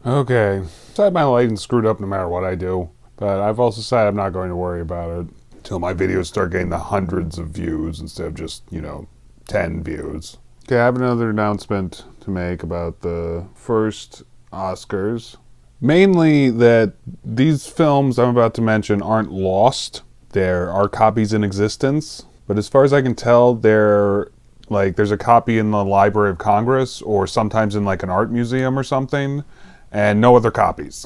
Okay. Decided my lighting's screwed up no matter what I do. But I've also decided I'm not going to worry about it until my videos start getting the hundreds of views instead of just, 10 views. Okay, I have another announcement to make about the first Oscars. Mainly that these films I'm about to mention aren't lost. There are copies in existence. But as far as I can tell, there's a copy in the Library of Congress or sometimes in like an art museum or something, and no other copies.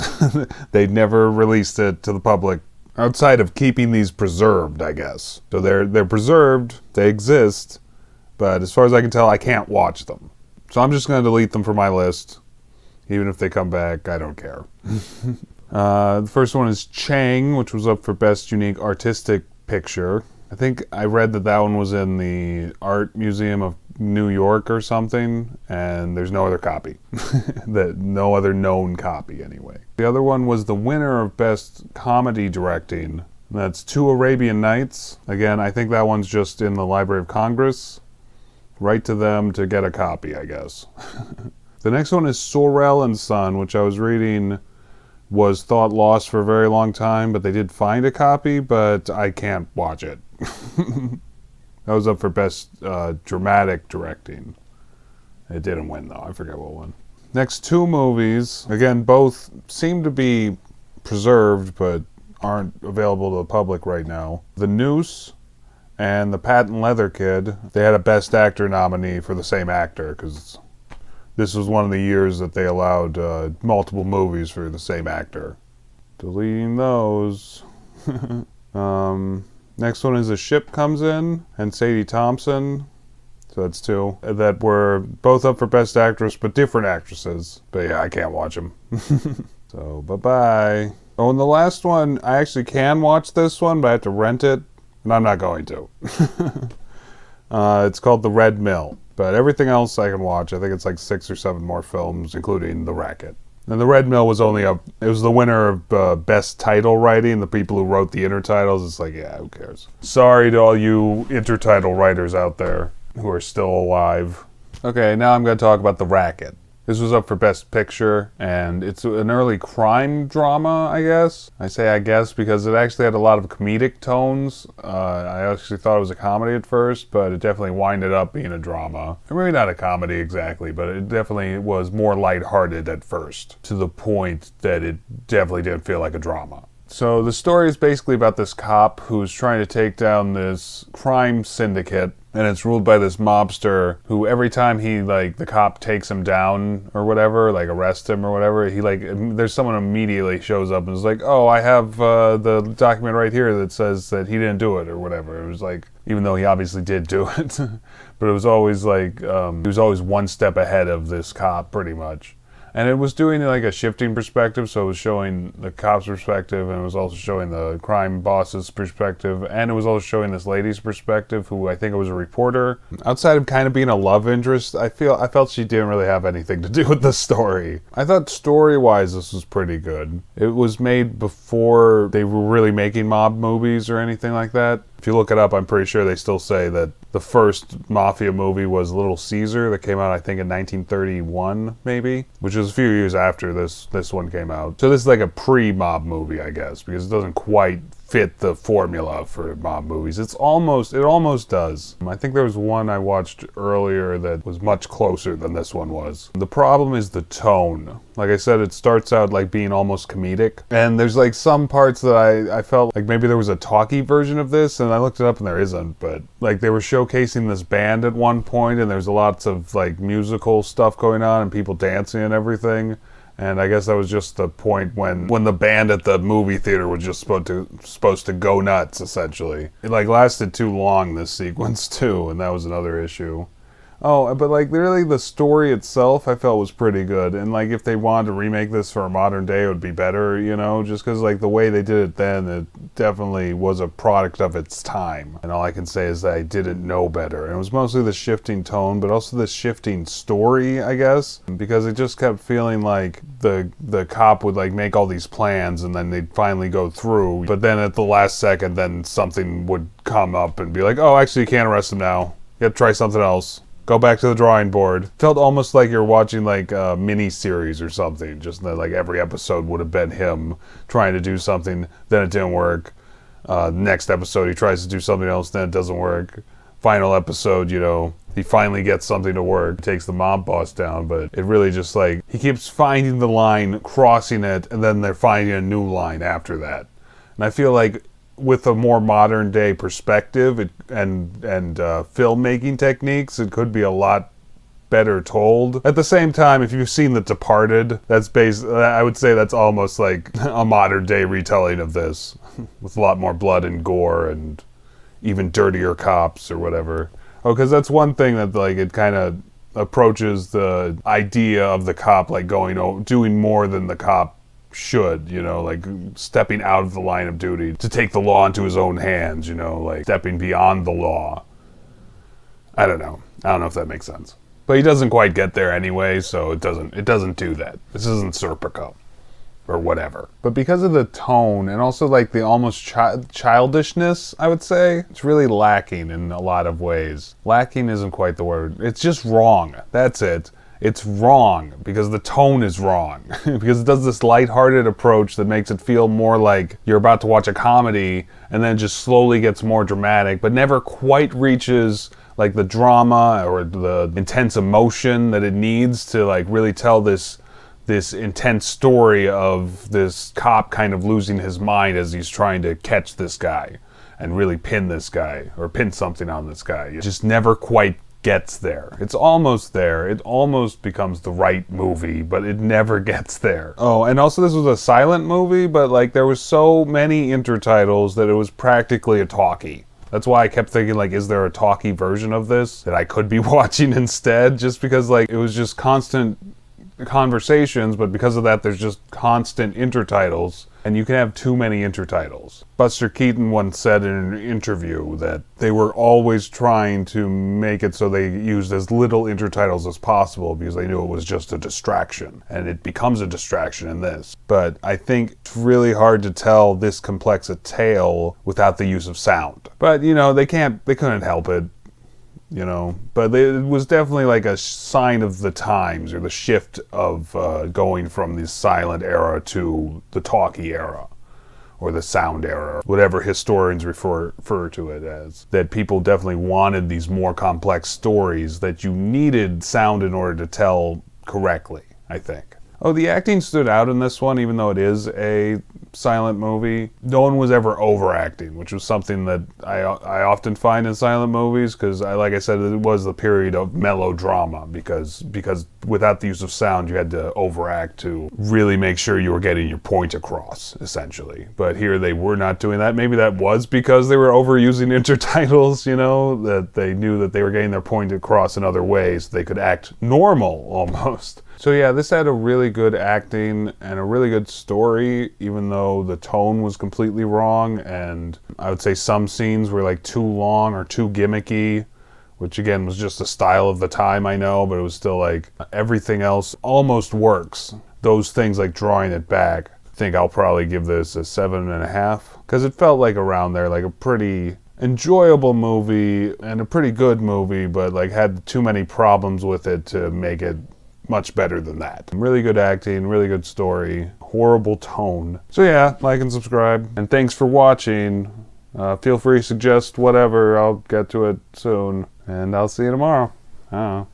They never released it to the public outside of keeping these preserved, I guess. So they're preserved, they exist, but as far as I can tell, I can't watch them. So I'm just going to delete them from my list. Even if they come back, I don't care. The first one is Chang, which was up for Best Unique Artistic Picture. I think I read that one was in the Art Museum of New York or something, and there's no other copy. No other known copy, anyway. The other one was the winner of Best Comedy Directing. That's Two Arabian Nights. Again, I think that one's just in the Library of Congress. Write to them to get a copy, I guess. The next one is Sorel and Son, which I was reading was thought lost for a very long time, but they did find a copy, but I can't watch it. That was up for Best Dramatic Directing. It didn't win, though. I forget what one. Next two movies, again, both seem to be preserved, but aren't available to the public right now. The Noose and The Patent Leather Kid. They had a Best Actor nominee for the same actor, because this was one of the years that they allowed multiple movies for the same actor. Deleting those. Next one is A Ship Comes In and Sadie Thompson. So that's two. That were both up for Best Actress, but different actresses. But yeah, I can't watch them. So, bye-bye. Oh, and the last one, I actually can watch this one, but I have to rent it. And I'm not going to. It's called The Red Mill. But everything else I can watch. I think it's like 6 or 7 more films, including The Racket. And The Red Mill was it was the winner of Best Title Writing, the people who wrote the intertitles. It's like, yeah, who cares? Sorry to all you intertitle writers out there who are still alive. Okay, now I'm going to talk about The Racket. This was up for Best Picture, and it's an early crime drama, I guess. I say I guess because it actually had a lot of comedic tones. I actually thought it was a comedy at first, but it definitely winded up being a drama. Or maybe not a comedy exactly, but it definitely was more lighthearted at first, to the point that it definitely didn't feel like a drama. So the story is basically about this cop who's trying to take down this crime syndicate, and it's ruled by this mobster who every time the cop takes him down or whatever, arrests him or whatever, there's someone immediately shows up and is like, oh, I have the document right here that says that he didn't do it or whatever. It was even though he obviously did do it, but it was always he was always one step ahead of this cop pretty much. And it was doing a shifting perspective, so it was showing the cop's perspective, and it was also showing the crime boss's perspective, and it was also showing this lady's perspective, who I think was a reporter. Outside of kind of being a love interest, I felt she didn't really have anything to do with the story. I thought story-wise this was pretty good. It was made before they were really making mob movies or anything like that. If you look it up, I'm pretty sure they still say that the first Mafia movie was Little Caesar that came out, I think, in 1931, maybe, which was a few years after this one came out. So this is like a pre-mob movie, I guess, because it doesn't quite fit the formula for mob movies. It almost does. I think there was one I watched earlier that was much closer than this one was. The problem is the tone. Like I said, it starts out being almost comedic, and there's some parts that I felt like maybe there was a talkie version of this, and I looked it up and there isn't, but they were showcasing this band at one point, and there's lots of musical stuff going on and people dancing and everything. And I guess that was just the point when the band at the movie theater was just supposed to go nuts, essentially. It lasted too long, this sequence too, and that was another issue. Oh, but really the story itself I felt was pretty good, and if they wanted to remake this for a modern day it would be better, just because the way they did it then, it definitely was a product of its time. And all I can say is that I didn't know better. And it was mostly the shifting tone, but also the shifting story, I guess, because it just kept feeling like the cop would make all these plans and then they'd finally go through, but then at the last second then something would come up and be like, oh, actually you can't arrest him now. You have to try something else. go back to the drawing board. Felt almost like you're watching like a mini-series or something. Just that like every episode would have been him trying to do something, then it didn't work. Next episode he tries to do something else, then it doesn't work. Final episode, you know, he finally gets something to work, takes the mob boss down, but it really just like, he keeps finding the line, crossing it, and then they're finding a new line after that. And I feel like with a more modern day perspective and filmmaking techniques, it could be a lot better told. At the same time, if you've seen The Departed, I would say that's almost like a modern day retelling of this, with a lot more blood and gore and even dirtier cops or whatever. Oh, because that's one thing that like it kind of approaches the idea of the cop like doing more than the cop should, you know, like stepping out of the line of duty to take the law into his own hands, you know, like stepping beyond the law. I don't know if that makes sense. But he doesn't quite get there anyway, so it doesn't do that. This isn't Serpico or whatever. But because of the tone and also like the almost childishness, I would say, it's really lacking in a lot of ways. Lacking isn't quite the word. It's just wrong. That's it. It's wrong because the tone is wrong. Because it does this lighthearted approach that makes it feel more like you're about to watch a comedy, and then just slowly gets more dramatic, but never quite reaches like the drama or the intense emotion that it needs to like really tell this intense story of this cop kind of losing his mind as he's trying to catch this guy and really pin this guy or pin something on this guy. It just never quite gets there. It's almost there. It almost becomes the right movie, but it never gets there. Oh, and also this was a silent movie, but like there was so many intertitles that it was practically a talkie. That's why I kept thinking, like, is there a talkie version of this that I could be watching instead? Just because, like, it was just constant conversations, but because of that, there's just constant intertitles, and you can have too many intertitles. Buster Keaton once said in an interview that they were always trying to make it so they used as little intertitles as possible because they knew it was just a distraction, and it becomes a distraction in this. But I think it's really hard to tell this complex a tale without the use of sound. But, you know, they couldn't help it. You know, but it was definitely like a sign of the times, or the shift of going from the silent era to the talkie era, or the sound era, whatever historians refer to it as. That people definitely wanted these more complex stories that you needed sound in order to tell correctly, I think. Oh, the acting stood out in this one, even though it is a silent movie. No one was ever overacting, which was something that I often find in silent movies, because like I said, it was the period of melodrama, because without the use of sound, you had to overact to really make sure you were getting your point across, essentially. But here they were not doing that. Maybe that was because they were overusing intertitles, you know, that they knew that they were getting their point across in other ways. They could act normal, almost. So yeah, this had a really good acting and a really good story, even though the tone was completely wrong, and I would say some scenes were like too long or too gimmicky, which again was just the style of the time, I know, but it was still like everything else almost works. Those things like drawing it back, I think I'll probably give this a 7.5, because it felt like around there, like a pretty enjoyable movie and a pretty good movie, but like had too many problems with it to make it much better than that. Really good acting, really good story, horrible tone. So yeah, like and subscribe, and thanks for watching. Feel free to suggest whatever, I'll get to it soon, and I'll see you tomorrow. I don't know.